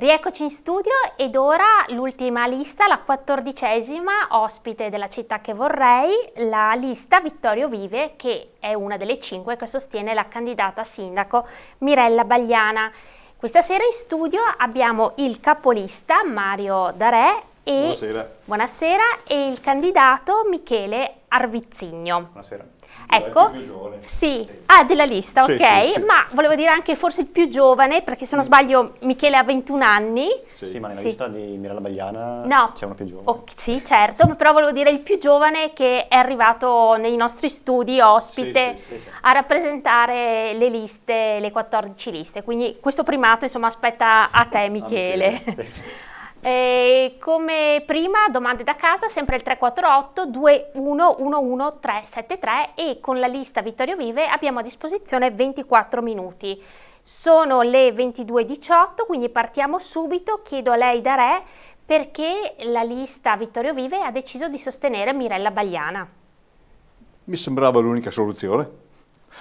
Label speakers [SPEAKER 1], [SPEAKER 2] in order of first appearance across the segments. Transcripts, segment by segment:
[SPEAKER 1] Rieccoci in studio ed ora l'ultima lista, la 14ª, ospite della città che vorrei, la lista Vittorio Vive, che è una delle 5 che sostiene la candidata sindaco Mirella Bagliana. Questa sera in studio abbiamo il capolista Mario Darè e, buonasera, e il candidato Michele Arvizzigno.
[SPEAKER 2] Buonasera.
[SPEAKER 1] Ecco,
[SPEAKER 2] Il più giovane.
[SPEAKER 1] Sì, della lista,
[SPEAKER 2] Sì,
[SPEAKER 1] ok,
[SPEAKER 2] sì, sì.
[SPEAKER 1] ma volevo dire anche forse il più giovane, perché se non sbaglio Michele ha 21 anni.
[SPEAKER 2] Sì, ma nella
[SPEAKER 1] Sì.
[SPEAKER 2] lista di Mirella Bagliana
[SPEAKER 1] No.
[SPEAKER 2] c'è uno più giovane.
[SPEAKER 1] Sì, certo, però volevo dire il più giovane che è arrivato nei nostri studi ospite
[SPEAKER 2] Sì.
[SPEAKER 1] a rappresentare le liste, le 14 liste, quindi questo primato insomma aspetta a te Michele.
[SPEAKER 2] Sì.
[SPEAKER 1] Come prima, domande da casa, sempre il 348 2111 373 e con la lista Vittorio Vive abbiamo a disposizione 24 minuti. Sono le 22:18, quindi partiamo subito. Chiedo a lei, Darè, perché la lista Vittorio Vive ha deciso di sostenere Mirella Bagliana.
[SPEAKER 3] Mi sembrava l'unica soluzione,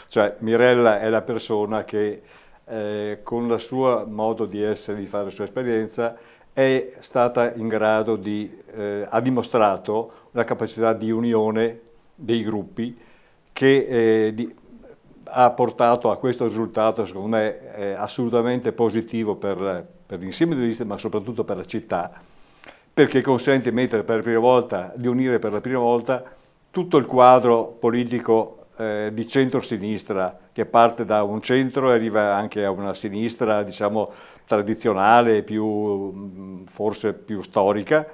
[SPEAKER 3] cioè Mirella è la persona che con il suo modo di essere, di fare la sua esperienza, è stata in grado ha dimostrato una capacità di unione dei gruppi che ha portato a questo risultato, secondo me, assolutamente positivo per l'insieme delle liste, ma soprattutto per la città, perché consente di di unire per la prima volta tutto il quadro politico di centro-sinistra, che parte da un centro e arriva anche a una sinistra, diciamo, tradizionale, forse più storica,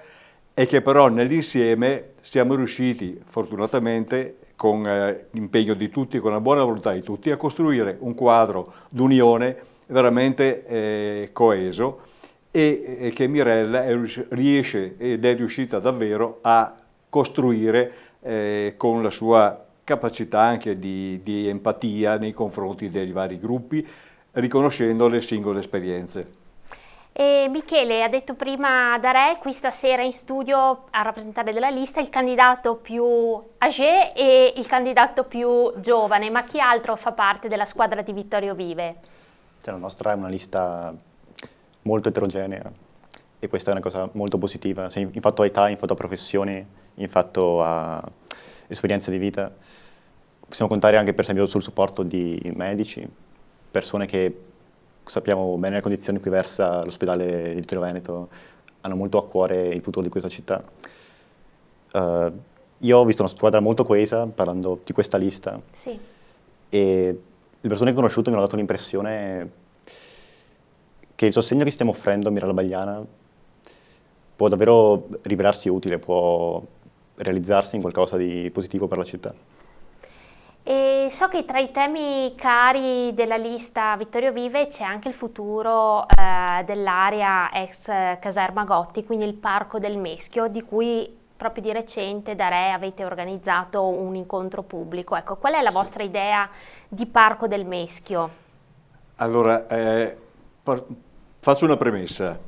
[SPEAKER 3] e che però nell'insieme siamo riusciti, fortunatamente, con l'impegno di tutti, con la buona volontà di tutti, a costruire un quadro d'unione veramente coeso e che Mirella riesce ed è riuscita davvero a costruire con la sua capacità anche di empatia nei confronti dei vari gruppi, riconoscendo le singole esperienze.
[SPEAKER 1] E Michele ha detto prima Darè, qui stasera in studio a rappresentare della lista il candidato più âgé e il candidato più giovane, ma chi altro fa parte della squadra di Vittorio Vive?
[SPEAKER 2] Cioè, la nostra è una lista molto eterogenea e questa è una cosa molto positiva, in fatto a età, in fatto a professioni, in fatto a esperienze di vita. Possiamo contare anche per esempio sul supporto di medici, persone che sappiamo bene le condizioni in cui versa l'ospedale di Vittorio Veneto, hanno molto a cuore il futuro di questa città. Io ho visto una squadra molto coesa parlando di questa lista.
[SPEAKER 1] Sì.
[SPEAKER 2] E le persone che ho conosciuto mi hanno dato l'impressione che il sostegno che stiamo offrendo a Mirella Bagliana può davvero rivelarsi utile, può realizzarsi in qualcosa di positivo per la città.
[SPEAKER 1] E so che tra i temi cari della lista Vittorio Vive c'è anche il futuro dell'area ex caserma Gotti, quindi il Parco del Meschio, di cui proprio di recente Darè avete organizzato un incontro pubblico. Ecco, qual è la vostra idea di Parco del Meschio?
[SPEAKER 3] Allora, faccio una premessa.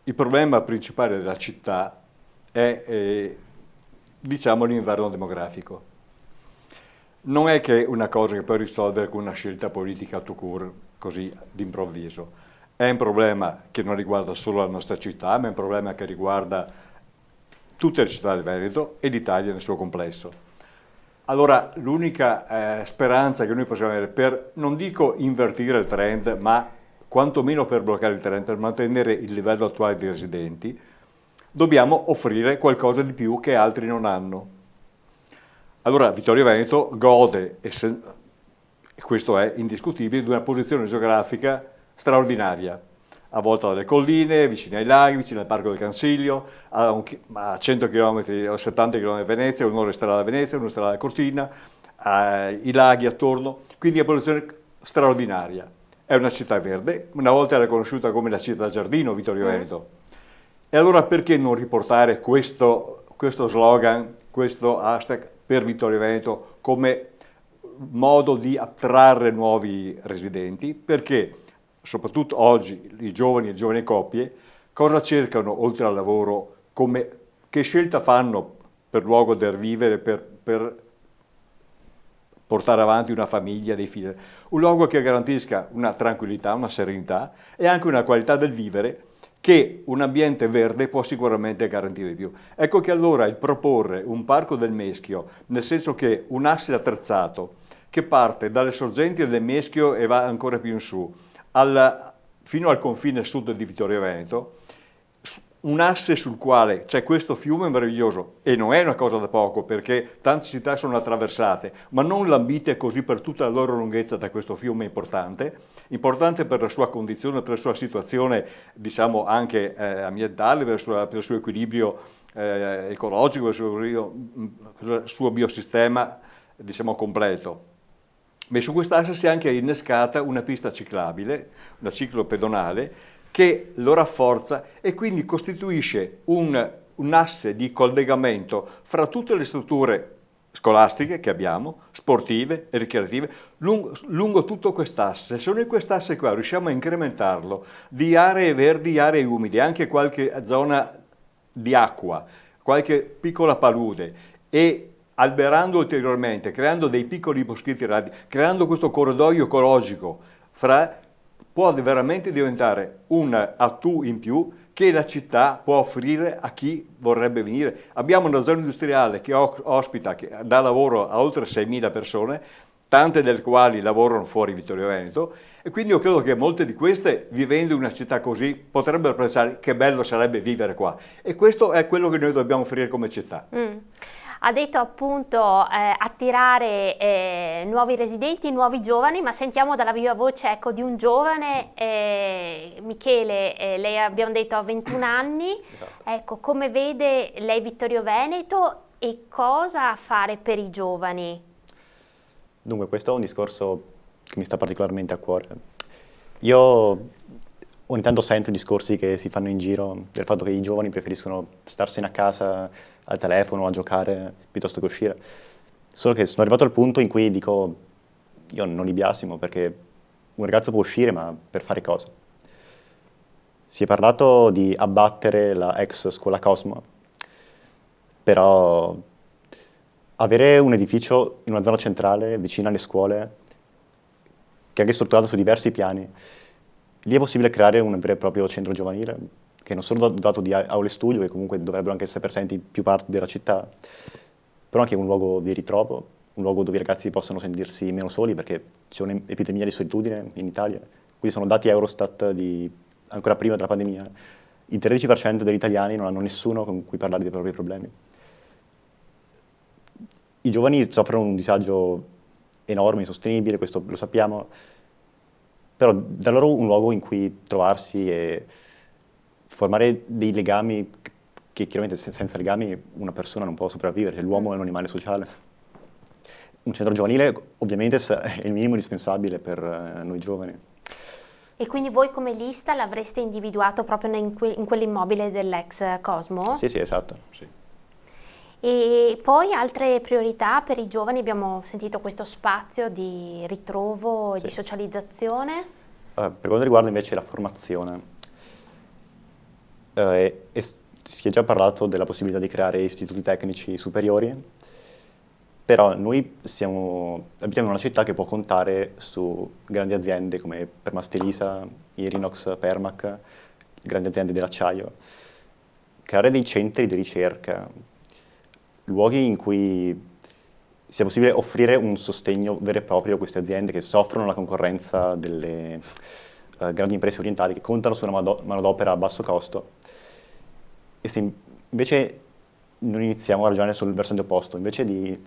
[SPEAKER 3] Il problema principale della città è, diciamo, l'inverno demografico. Non è che una cosa che puoi risolvere con una scelta politica tout court, così d'improvviso. È un problema che non riguarda solo la nostra città, ma è un problema che riguarda tutte le città del Veneto e l'Italia nel suo complesso. Allora, l'unica speranza che noi possiamo avere per, non dico invertire il trend, ma quantomeno per bloccare il trend, per mantenere il livello attuale dei residenti, dobbiamo offrire qualcosa di più che altri non hanno. Allora Vittorio Veneto gode, e questo è indiscutibile, di una posizione geografica straordinaria, avvolta dalle colline, vicino ai laghi, vicino al Parco del Cansiglio, a 100 km o 70 km da Venezia, un'ora di strada da Venezia, un'ora di strada da Cortina, i laghi attorno, quindi è una posizione straordinaria. È una città verde, una volta era conosciuta come la città giardino Vittorio Veneto. E allora perché non riportare questo slogan, questo hashtag per Vittorio Veneto come modo di attrarre nuovi residenti? Perché soprattutto oggi i giovani e le giovani coppie cosa cercano oltre al lavoro, che scelta fanno per luogo del vivere, per portare avanti una famiglia, dei figli? Un luogo che garantisca una tranquillità, una serenità e anche una qualità del vivere che un ambiente verde può sicuramente garantire di più. Ecco che allora il proporre un parco del Meschio, nel senso che un asse attrezzato che parte dalle sorgenti del Meschio e va ancora più in su, fino al confine sud di Vittorio Veneto, un asse sul quale c'è questo fiume meraviglioso, e non è una cosa da poco perché tante città sono attraversate, ma non lambite così per tutta la loro lunghezza da questo fiume importante per la sua condizione, per la sua situazione, diciamo anche ambientale, per il suo equilibrio ecologico, per il suo biosistema, diciamo, completo. Ma su quest'asse si è anche innescata una pista ciclabile, una ciclopedonale, che lo rafforza e quindi costituisce un asse di collegamento fra tutte le strutture scolastiche che abbiamo, sportive e ricreative, lungo tutto quest'asse. Se noi quest'asse qua riusciamo a incrementarlo di aree verdi, aree umide, anche qualche zona di acqua, qualche piccola palude, e alberando ulteriormente, creando dei piccoli boschetti radi, creando questo corridoio ecologico può veramente diventare un attu in più che la città può offrire a chi vorrebbe venire. Abbiamo una zona industriale che ospita, che dà lavoro a oltre 6.000 persone, tante delle quali lavorano fuori Vittorio Veneto, e quindi io credo che molte di queste, vivendo in una città così, potrebbero pensare che bello sarebbe vivere qua. E questo è quello che noi dobbiamo offrire come città.
[SPEAKER 1] Ha detto appunto attirare nuovi residenti, nuovi giovani, ma sentiamo dalla viva voce, ecco, di un giovane, Michele, lei abbiamo detto ha 21 anni,
[SPEAKER 2] Esatto.
[SPEAKER 1] ecco, come vede lei Vittorio Veneto e cosa fare per i giovani?
[SPEAKER 2] Dunque, questo è un discorso che mi sta particolarmente a cuore. Io ogni tanto sento discorsi che si fanno in giro del fatto che i giovani preferiscono starsene a casa al telefono a giocare piuttosto che uscire. Solo che sono arrivato al punto in cui dico, io non li biasimo, perché un ragazzo può uscire, ma per fare cosa? Si è parlato di abbattere la ex scuola Cosmo, però avere un edificio in una zona centrale vicino alle scuole, che è anche strutturato su diversi piani, lì è possibile creare un vero e proprio centro giovanile, che non solo dotato di aule studio, che comunque dovrebbero anche essere presenti in più parti della città, però anche un luogo di ritrovo, un luogo dove i ragazzi possono sentirsi meno soli, perché c'è un'epidemia di solitudine in Italia. Qui sono dati Eurostat ancora prima della pandemia. Il 13% degli italiani non hanno nessuno con cui parlare dei propri problemi. I giovani soffrono un disagio enorme, insostenibile, questo lo sappiamo, però da loro un luogo in cui trovarsi e formare dei legami che chiaramente senza legami una persona non può sopravvivere, cioè l'uomo è un animale sociale. Un centro giovanile ovviamente è il minimo indispensabile per noi giovani.
[SPEAKER 1] E quindi voi come lista l'avreste individuato proprio in quell'immobile dell'ex Cosmo?
[SPEAKER 2] Sì, esatto. Sì.
[SPEAKER 1] E poi altre priorità per i giovani, abbiamo sentito questo spazio di ritrovo e di socializzazione.
[SPEAKER 2] Per quanto riguarda invece la formazione, si è già parlato della possibilità di creare istituti tecnici superiori, però noi abitiamo in una città che può contare su grandi aziende come Permastelisa, Irinox, Permac, grandi aziende dell'acciaio. Creare dei centri di ricerca, luoghi in cui sia possibile offrire un sostegno vero e proprio a queste aziende che soffrono la concorrenza delle grandi imprese orientali che contano su una manodopera a basso costo. E se invece non iniziamo a ragionare sul versante opposto, invece di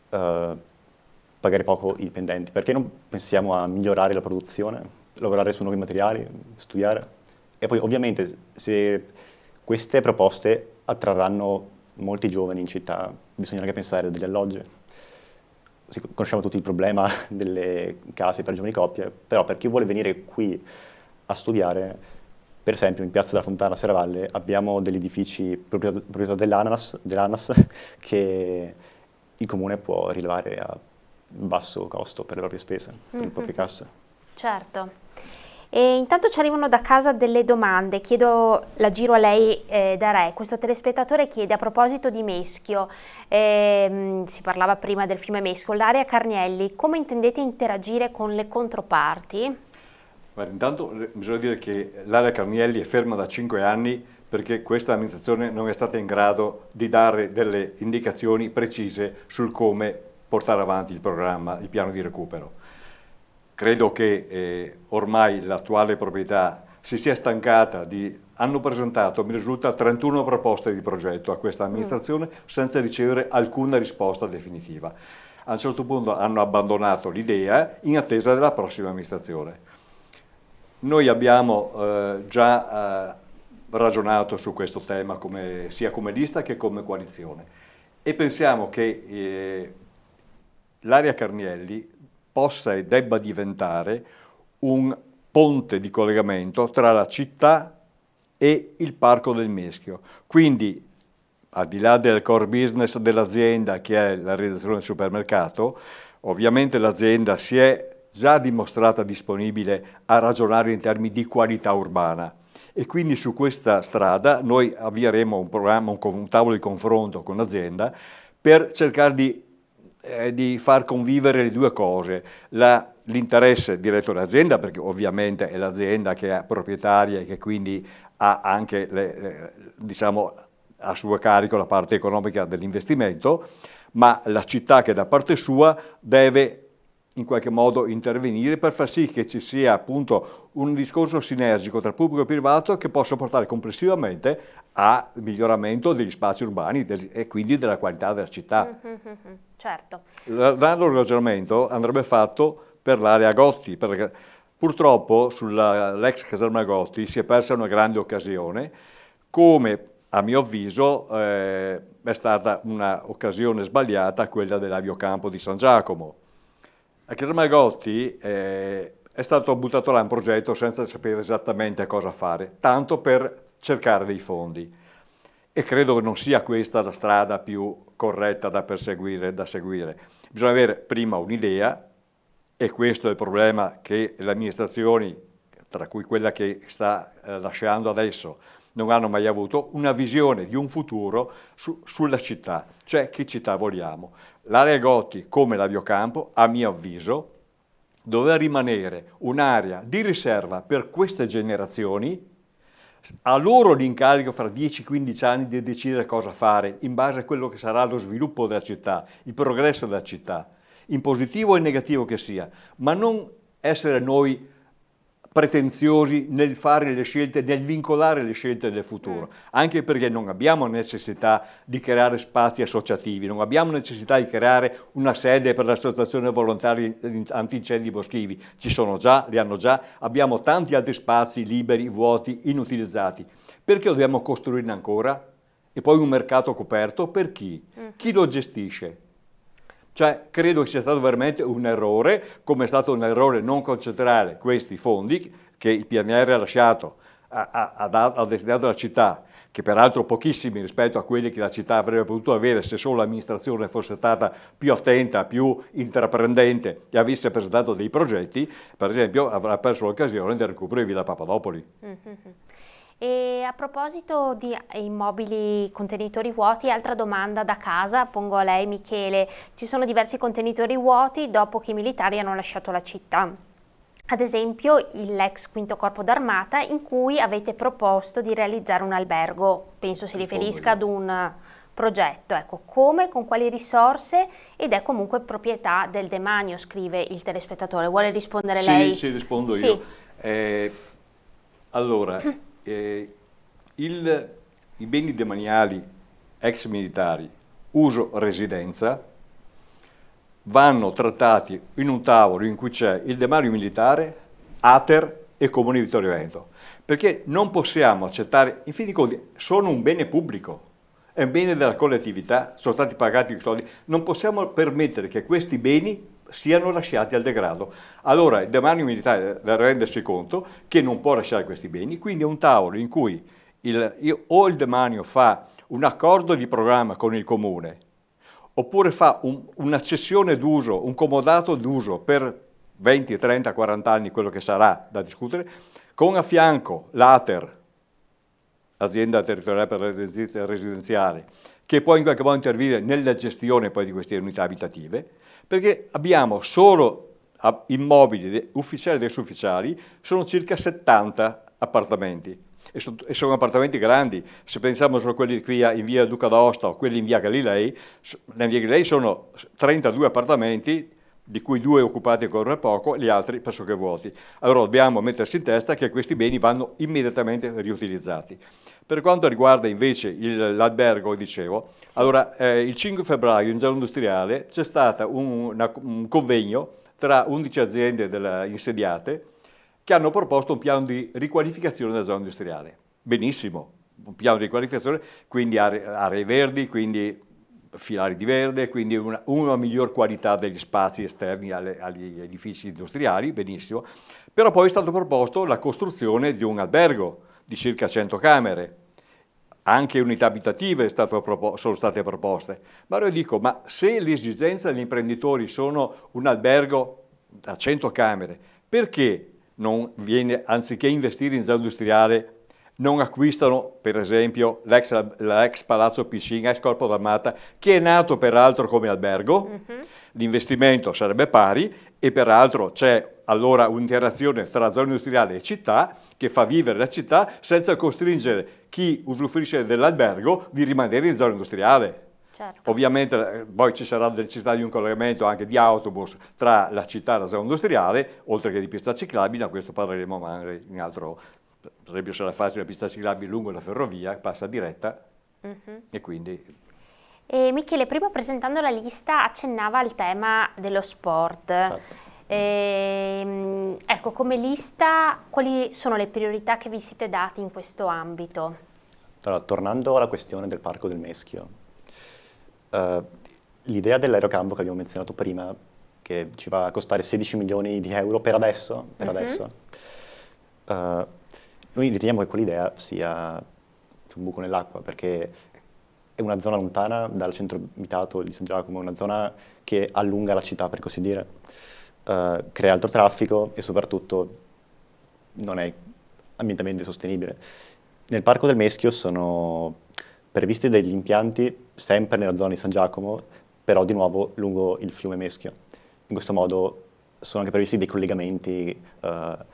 [SPEAKER 2] pagare poco i dipendenti, perché non pensiamo a migliorare la produzione, lavorare su nuovi materiali, studiare? E poi ovviamente se queste proposte attrarranno molti giovani in città, bisogna anche pensare degli alloggi. Conosciamo tutti il problema delle case per giovani coppie, però per chi vuole venire qui a studiare, per esempio in Piazza della Fontana a Serravalle abbiamo degli edifici proprietà dell'ANAS che il comune può rilevare a basso costo per le proprie spese, per le proprie casse.
[SPEAKER 1] Certo. E intanto ci arrivano da casa delle domande, la giro a lei da Re. Questo telespettatore chiede a proposito di Meschio, si parlava prima del fiume Meschio, l'area Carnielli, come intendete interagire con le controparti?
[SPEAKER 3] Guarda, intanto bisogna dire che l'area Carnielli è ferma da 5 anni perché questa amministrazione non è stata in grado di dare delle indicazioni precise sul come portare avanti il programma, il piano di recupero. Credo che ormai l'attuale proprietà si sia stancata hanno presentato, mi risulta, 31 proposte di progetto a questa amministrazione senza ricevere alcuna risposta definitiva. A un certo punto hanno abbandonato l'idea in attesa della prossima amministrazione. Noi abbiamo già ragionato su questo tema sia come lista che come coalizione e pensiamo che l'area Carnielli possa e debba diventare un ponte di collegamento tra la città e il Parco del Meschio. Quindi, al di là del core business dell'azienda, che è la realizzazione del supermercato, ovviamente l'azienda si è già dimostrata disponibile a ragionare in termini di qualità urbana e quindi su questa strada noi avvieremo un programma, un tavolo di confronto con l'azienda per cercare di far convivere le due cose, l'interesse diretto dell'azienda, perché ovviamente è l'azienda che è proprietaria e che quindi ha anche diciamo, a suo carico la parte economica dell'investimento, ma la città che da parte sua deve in qualche modo intervenire per far sì che ci sia appunto un discorso sinergico tra pubblico e privato che possa portare complessivamente a miglioramento degli spazi urbani e quindi della qualità della città.
[SPEAKER 1] Certo.
[SPEAKER 3] L'altro ragionamento andrebbe fatto per l'area Gotti, perché purtroppo sull'ex caserma Gotti si è persa una grande occasione, come a mio avviso è stata un'occasione sbagliata quella dell'aviocampo di San Giacomo. A caserma Gotti è stato buttato là un progetto senza sapere esattamente cosa fare, tanto per cercare dei fondi. E credo che non sia questa la strada più corretta da perseguire, da seguire. Bisogna avere prima un'idea, e questo è il problema che le amministrazioni, tra cui quella che sta lasciando adesso, non hanno mai avuto, una visione di un futuro sulla città, cioè che città vogliamo. L'area Gotti, come l'Aviocampo, a mio avviso, doveva rimanere un'area di riserva per queste generazioni, a loro l'incarico fra 10-15 anni di decidere cosa fare in base a quello che sarà lo sviluppo della città, il progresso della città, in positivo e in negativo che sia, ma non essere noi pretenziosi nel fare le scelte, nel vincolare le scelte del futuro, anche perché non abbiamo necessità di creare spazi associativi, non abbiamo necessità di creare una sede per l'associazione volontari antincendi boschivi, ci sono già, li hanno già, abbiamo tanti altri spazi liberi, vuoti, inutilizzati. Perché dobbiamo costruirne ancora? E poi un mercato coperto per chi? Chi lo gestisce? Cioè, credo che sia stato veramente un errore, come è stato un errore non concentrare questi fondi che il PNR ha lasciato, ha destinato alla città, che peraltro pochissimi rispetto a quelli che la città avrebbe potuto avere se solo l'amministrazione fosse stata più attenta, più intraprendente e avesse presentato dei progetti, per esempio avrà perso l'occasione del recupero di Villa Papadopoli.
[SPEAKER 1] E a proposito di immobili contenitori vuoti, altra domanda da casa, pongo a lei Michele. Ci sono diversi contenitori vuoti dopo che i militari hanno lasciato la città. Ad esempio l'ex Quinto Corpo d'Armata, in cui avete proposto di realizzare un albergo, penso si riferisca ad un progetto. Ecco, come, con quali risorse, ed è comunque proprietà del demanio, scrive il telespettatore. Vuole rispondere lei?
[SPEAKER 3] Sì, rispondo io. Allora, i beni demaniali ex militari uso residenza vanno trattati in un tavolo in cui c'è il demanio militare, Ater e Comune di Vittorio Veneto, perché non possiamo accettare, in fin dei conti sono un bene pubblico, è un bene della collettività, sono stati pagati i soldi, non possiamo permettere che questi beni siano lasciati al degrado. Allora il demanio militare deve rendersi conto che non può lasciare questi beni, quindi è un tavolo in cui o il demanio fa un accordo di programma con il comune, oppure fa una cessione d'uso, un comodato d'uso per 20, 30, 40 anni, quello che sarà da discutere, con a fianco l'Ater, azienda territoriale per la residenziale, che poi in qualche modo intervenire nella gestione poi di queste unità abitative, perché abbiamo solo immobili ufficiali ed extraufficiali sono circa 70 appartamenti. E sono appartamenti grandi. Se pensiamo solo a quelli qui in via Duca d'Aosta o quelli in via Galilei, in via Galilei sono 32 appartamenti, di cui 2 occupati ancora per poco, gli altri pressoché vuoti. Allora dobbiamo mettersi in testa che questi beni vanno immediatamente riutilizzati. Per quanto riguarda invece l'albergo, dicevo, sì. Allora il 5 febbraio in zona industriale c'è stato un convegno tra 11 aziende insediate che hanno proposto un piano di riqualificazione della zona industriale. Benissimo, un piano di riqualificazione, quindi aree verdi, quindi filari di verde, quindi una miglior qualità degli spazi esterni agli edifici industriali, benissimo. Però poi è stato proposto la costruzione di un albergo di circa 100 camere. Anche unità abitative sono state proposte. Ma io dico, ma se l'esigenza degli imprenditori sono un albergo da 100 camere, perché non viene, anziché investire in zona industriale, non acquistano per esempio l'ex Palazzo Piscina, ex Corpo d'Armata, che è nato peraltro come albergo? L'investimento sarebbe pari e peraltro c'è allora un'interazione tra zona industriale e città che fa vivere la città senza costringere chi usufruisce dell'albergo di rimanere in zona industriale.
[SPEAKER 1] Certo.
[SPEAKER 3] Ovviamente poi ci sarà la necessità di un collegamento anche di autobus tra la città e la zona industriale, oltre che di pista ciclabile, ma questo parleremo magari in altro. Per esempio sarà facile la pista ciclabile lungo la ferrovia, passa diretta e quindi...
[SPEAKER 1] E Michele, prima presentando la lista accennava al tema dello sport.
[SPEAKER 2] Esatto.
[SPEAKER 1] Ecco, come lista, quali sono le priorità che vi siete dati in questo ambito?
[SPEAKER 2] Allora, tornando alla questione del Parco del Meschio, l'idea dell'aerocampo che abbiamo menzionato prima, che ci va a costare 16 milioni di euro per adesso, noi riteniamo che quell'idea sia un buco nell'acqua, perché è una zona lontana dal centro abitato di San Giacomo, è una zona che allunga la città, per così dire, crea altro traffico e soprattutto non è ambientalmente sostenibile. Nel Parco del Meschio sono previsti degli impianti sempre nella zona di San Giacomo, però di nuovo lungo il fiume Meschio. In questo modo sono anche previsti dei collegamenti a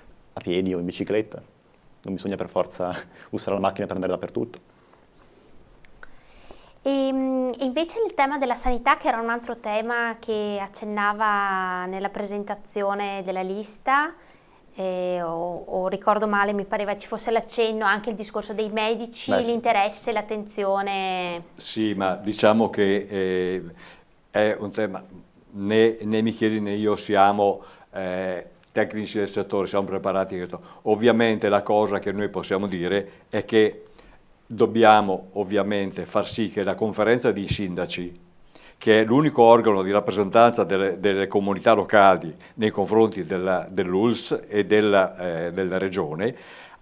[SPEAKER 2] piedi o in bicicletta. Non bisogna per forza usare la macchina per andare dappertutto.
[SPEAKER 1] E invece il tema della sanità, che era un altro tema che accennava nella presentazione della lista, o ricordo male, mi pareva ci fosse l'accenno anche il discorso dei medici,
[SPEAKER 2] Beh, sì.
[SPEAKER 1] L'interesse, l'attenzione.
[SPEAKER 3] Sì, ma diciamo che è un tema, né Michele né io siamo tecnici del settore, siamo preparati a questo. Ovviamente la cosa che noi possiamo dire è che dobbiamo ovviamente far sì che la conferenza di sindaci, che è l'unico organo di rappresentanza delle comunità locali nei confronti dell'ULSS e della regione,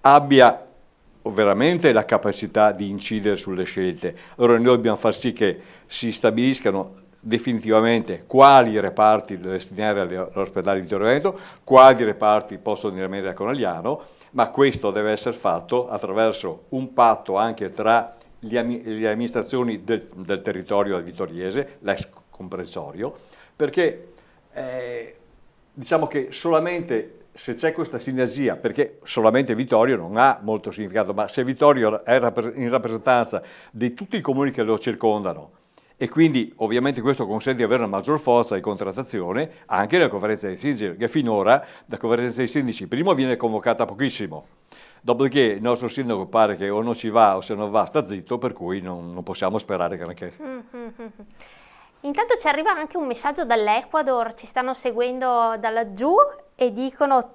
[SPEAKER 3] abbia veramente la capacità di incidere sulle scelte. Allora noi dobbiamo far sì che si stabiliscano definitivamente quali reparti destinare all'ospedale di Vittorio Veneto, quali reparti possono rimanere a Conegliano, ma questo deve essere fatto attraverso un patto anche tra le amministrazioni del territorio vittoriese, l'ex comprensorio, perché diciamo che solamente se c'è questa sinergia, perché solamente Vittorio non ha molto significato, ma se Vittorio è in rappresentanza di tutti i comuni che lo circondano, e quindi ovviamente questo consente di avere una maggior forza di contrattazione anche nella conferenza dei sindaci, che finora la conferenza dei sindaci prima viene convocata pochissimo, dopodiché il nostro sindaco pare che o non ci va o se non va sta zitto, per cui non possiamo sperare granché.
[SPEAKER 1] Intanto ci arriva anche un messaggio dall'Ecuador, ci stanno seguendo da laggiù e dicono,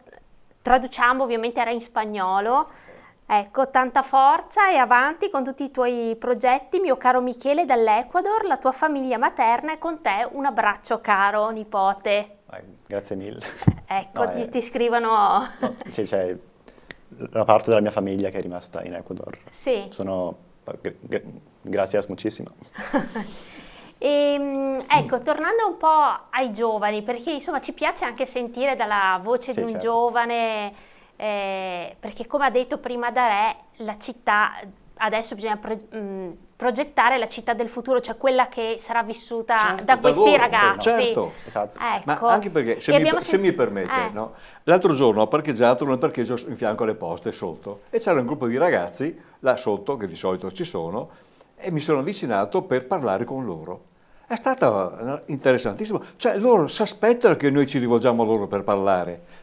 [SPEAKER 1] traduciamo, ovviamente era in spagnolo, ecco, tanta forza e avanti con tutti i tuoi progetti, mio caro Michele dall'Ecuador, la tua famiglia materna e con te un abbraccio caro nipote.
[SPEAKER 2] Grazie mille.
[SPEAKER 1] Ecco,
[SPEAKER 2] No,
[SPEAKER 1] ti scrivono...
[SPEAKER 2] No, c'è la parte della mia famiglia che è rimasta in Ecuador.
[SPEAKER 1] Sì.
[SPEAKER 2] Gracias muchísimo.
[SPEAKER 1] Ecco, tornando un po' ai giovani, perché insomma ci piace anche sentire dalla voce di un
[SPEAKER 2] certo.
[SPEAKER 1] giovane, perché come ha detto prima da Re, la città adesso bisogna progettare la città del futuro, cioè quella che sarà vissuta
[SPEAKER 3] Certo,
[SPEAKER 1] da
[SPEAKER 3] da
[SPEAKER 1] questi
[SPEAKER 3] loro,
[SPEAKER 1] ragazzi.
[SPEAKER 3] certo.
[SPEAKER 2] Esatto.
[SPEAKER 3] Ma
[SPEAKER 1] Ecco.
[SPEAKER 3] anche perché, se mi permette, no? L'altro giorno ho parcheggiato nel parcheggio in fianco alle poste sotto e c'era un gruppo di ragazzi là sotto, che di solito ci sono, e mi sono avvicinato per parlare con loro. È stato interessantissimo, cioè loro si aspettano che noi ci rivolgiamo a loro per parlare,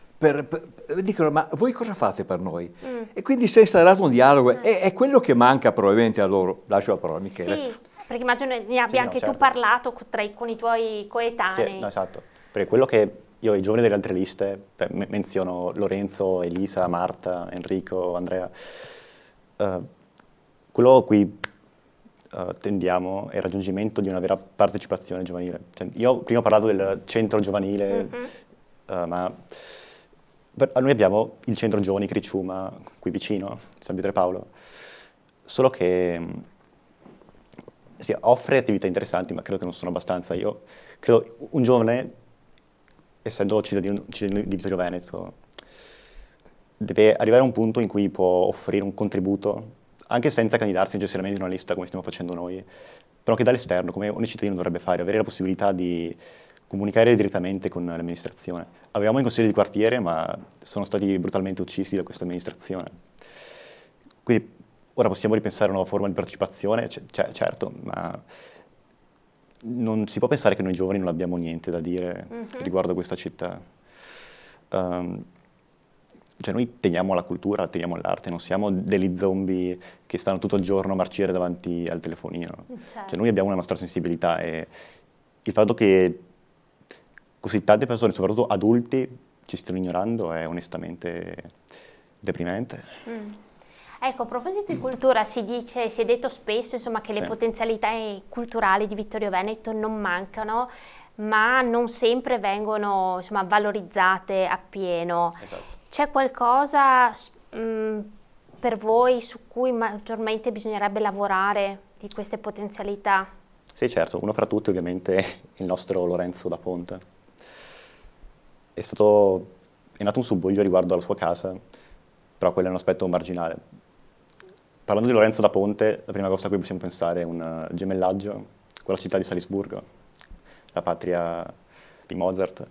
[SPEAKER 3] dicono ma voi cosa fate per noi? E quindi si è instaurato un dialogo, è quello che manca probabilmente a loro. Lascio la parola a Michele.
[SPEAKER 1] Sì, perché immagino ne abbia anche
[SPEAKER 2] certo.
[SPEAKER 1] tu parlato con i tuoi coetanei.
[SPEAKER 2] Sì, no, esatto. Perché quello che io ai giovani delle altre liste, menziono Lorenzo, Elisa, Marta, Enrico, Andrea, quello a cui tendiamo è il raggiungimento di una vera partecipazione giovanile. Cioè, io prima ho parlato del centro giovanile, ma noi abbiamo il centro giovani Criciúma, qui vicino, San Pietro e Paolo, solo che sì, offre attività interessanti, ma credo che non sono abbastanza. Io credo un giovane, essendo cittadino di Vittorio Veneto, deve arrivare a un punto in cui può offrire un contributo, anche senza candidarsi necessariamente in una lista come stiamo facendo noi, però che dall'esterno, come ogni cittadino dovrebbe fare, avere la possibilità di comunicare direttamente con l'amministrazione. Avevamo i consigli di quartiere, ma sono stati brutalmente uccisi da questa amministrazione. Quindi ora possiamo ripensare a una nuova forma di partecipazione, certo, ma non si può pensare che noi giovani non abbiamo niente da dire riguardo a questa città. Cioè noi teniamo alla cultura, teniamo all'arte, non siamo degli zombie che stanno tutto il giorno a marcire davanti al telefonino.
[SPEAKER 1] Certo.
[SPEAKER 2] Cioè noi abbiamo una nostra sensibilità e il fatto che così tante persone, soprattutto adulti, ci stiano ignorando è onestamente deprimente.
[SPEAKER 1] Ecco, a proposito di cultura, si è detto spesso, insomma, che le
[SPEAKER 2] Sì.
[SPEAKER 1] potenzialità culturali di Vittorio Veneto non mancano, ma non sempre vengono, insomma, valorizzate appieno.
[SPEAKER 2] Esatto.
[SPEAKER 1] C'è qualcosa per voi su cui maggiormente bisognerebbe lavorare di queste potenzialità?
[SPEAKER 2] Sì, certo, uno fra tutti ovviamente il nostro Lorenzo da Ponte. È nato un subbuglio riguardo alla sua casa, però quello è un aspetto marginale. Parlando di Lorenzo da Ponte, la prima cosa a cui possiamo pensare è un gemellaggio con la città di Salisburgo, la patria di Mozart,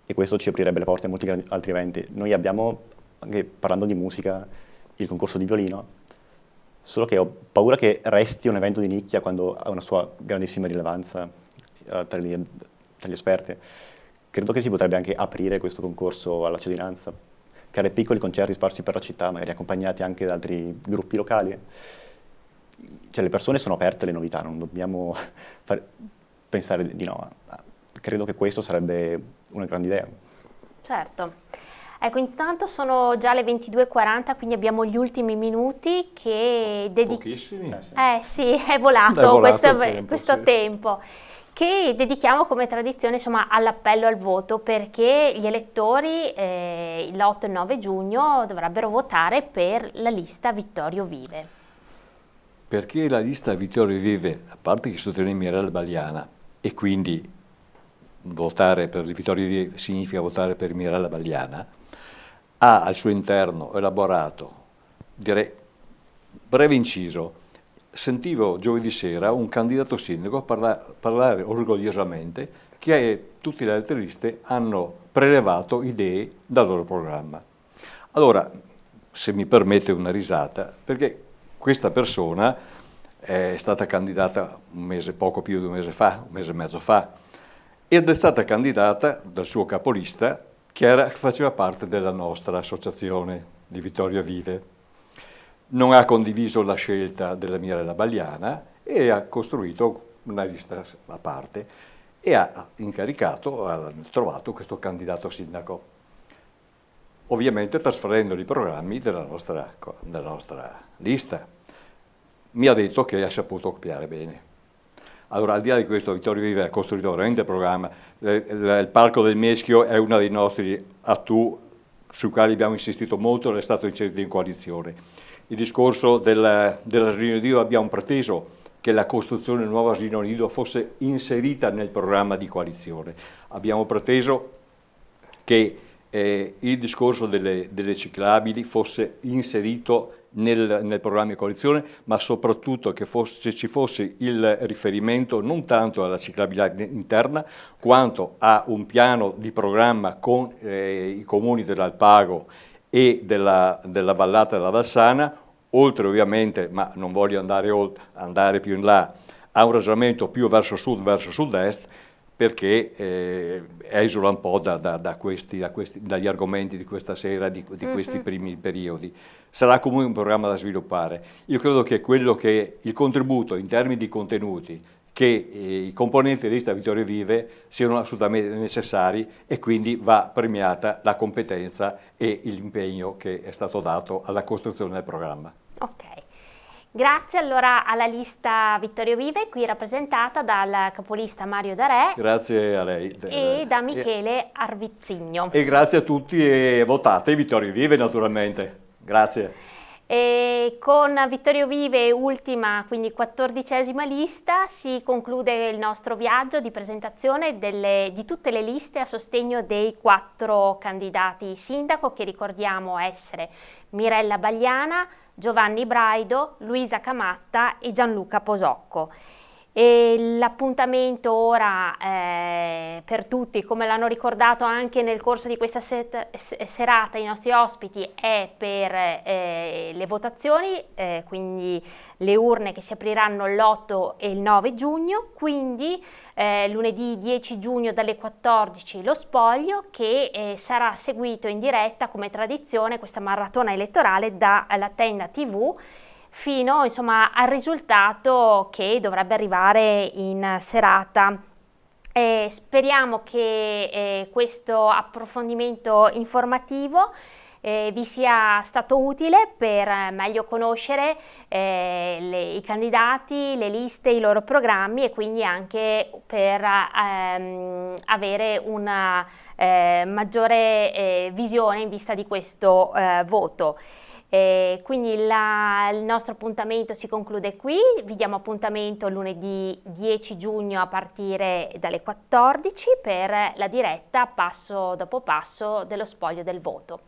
[SPEAKER 2] e questo ci aprirebbe le porte a molti altri eventi. Noi abbiamo, anche parlando di musica, il concorso di violino, solo che ho paura che resti un evento di nicchia quando ha una sua grandissima rilevanza tra gli esperti. Credo che si potrebbe anche aprire questo concorso alla cittadinanza, creare piccoli concerti sparsi per la città, magari accompagnati anche da altri gruppi locali. Cioè le persone sono aperte alle novità, non dobbiamo pensare di no. Credo che questo sarebbe una grande idea.
[SPEAKER 1] Certo. Ecco, intanto sono già le 22:40, quindi abbiamo gli ultimi minuti che
[SPEAKER 3] Pochissimi.
[SPEAKER 1] sì, è volato,
[SPEAKER 3] È volato
[SPEAKER 1] questo,
[SPEAKER 3] il tempo,
[SPEAKER 1] questo
[SPEAKER 3] sì.
[SPEAKER 1] tempo, che dedichiamo come tradizione, insomma, all'appello al voto, perché gli elettori l'8 e il 9 giugno dovrebbero votare per la lista Vittorio Vive.
[SPEAKER 3] Perché la lista Vittorio Vive, a parte che sostiene Mirella Bagliana, e quindi votare per Vittorio Vive significa votare per Mirella Bagliana, ha al suo interno elaborato, direi, breve inciso, sentivo giovedì sera un candidato sindaco parlare orgogliosamente che tutte le altre liste hanno prelevato idee dal loro programma. Allora, se mi permette una risata, perché questa persona è stata candidata poco più di un mese e mezzo fa, ed è stata candidata dal suo capolista che faceva parte della nostra associazione di Vittorio Vive. Non ha condiviso la scelta della Mirella Bagliana e ha costruito una lista a parte e ha trovato questo candidato sindaco, ovviamente trasferendo i programmi della nostra lista. Mi ha detto che ha saputo copiare bene. Allora, al di là di questo, Vittorio Vive ha costruito veramente il programma. Il Parco del Meschio è uno dei nostri attu sui quali abbiamo insistito molto ed è stato inserito in coalizione. Il discorso dell'asilo nido, abbiamo preteso che la costruzione del nuovo asilo nido fosse inserita nel programma di coalizione. Abbiamo preteso che il discorso delle ciclabili fosse inserito nel programma di coalizione, ma soprattutto che ci fosse il riferimento non tanto alla ciclabilità interna, quanto a un piano di programma con i comuni dell'Alpago e della vallata della Valsana, oltre ovviamente, ma non voglio andare più in là, a un ragionamento più verso sud, verso sud-est, perché esula un po' dagli argomenti di questa sera, di questi primi periodi. Sarà comunque un programma da sviluppare. Io credo che il contributo in termini di contenuti che i componenti della lista Vittorio Vive siano assolutamente necessari, e quindi va premiata la competenza e l'impegno che è stato dato alla costruzione del programma.
[SPEAKER 1] Ok. Grazie allora alla lista Vittorio Vive, qui rappresentata dal capolista Mario Darè.
[SPEAKER 3] Grazie a lei.
[SPEAKER 1] E da Michele Arvizzigno.
[SPEAKER 3] E grazie a tutti, e votate Vittorio Vive naturalmente. Grazie.
[SPEAKER 1] E con Vittorio Vive, ultima, quindi 14ª lista, si conclude il nostro viaggio di presentazione di tutte le liste a sostegno dei 4 candidati sindaco, che ricordiamo essere Mirella Bagliana, Giovanni Braido, Luisa Camatta e Gianluca Posocco. E l'appuntamento ora per tutti, come l'hanno ricordato anche nel corso di questa serata i nostri ospiti, è per le votazioni, quindi le urne che si apriranno l'8 e il 9 giugno, quindi lunedì 10 giugno dalle 14 lo spoglio, che sarà seguito in diretta come tradizione, questa maratona elettorale, dalla Tenda TV, fino insomma al risultato che dovrebbe arrivare in serata. Speriamo che questo approfondimento informativo vi sia stato utile per meglio conoscere i candidati, le liste, i loro programmi, e quindi anche per avere una maggiore visione in vista di questo voto. Quindi il nostro appuntamento si conclude qui, vi diamo appuntamento lunedì 10 giugno a partire dalle 14 per la diretta passo dopo passo dello spoglio del voto.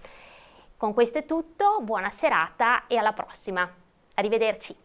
[SPEAKER 1] Con questo è tutto, buona serata e alla prossima. Arrivederci.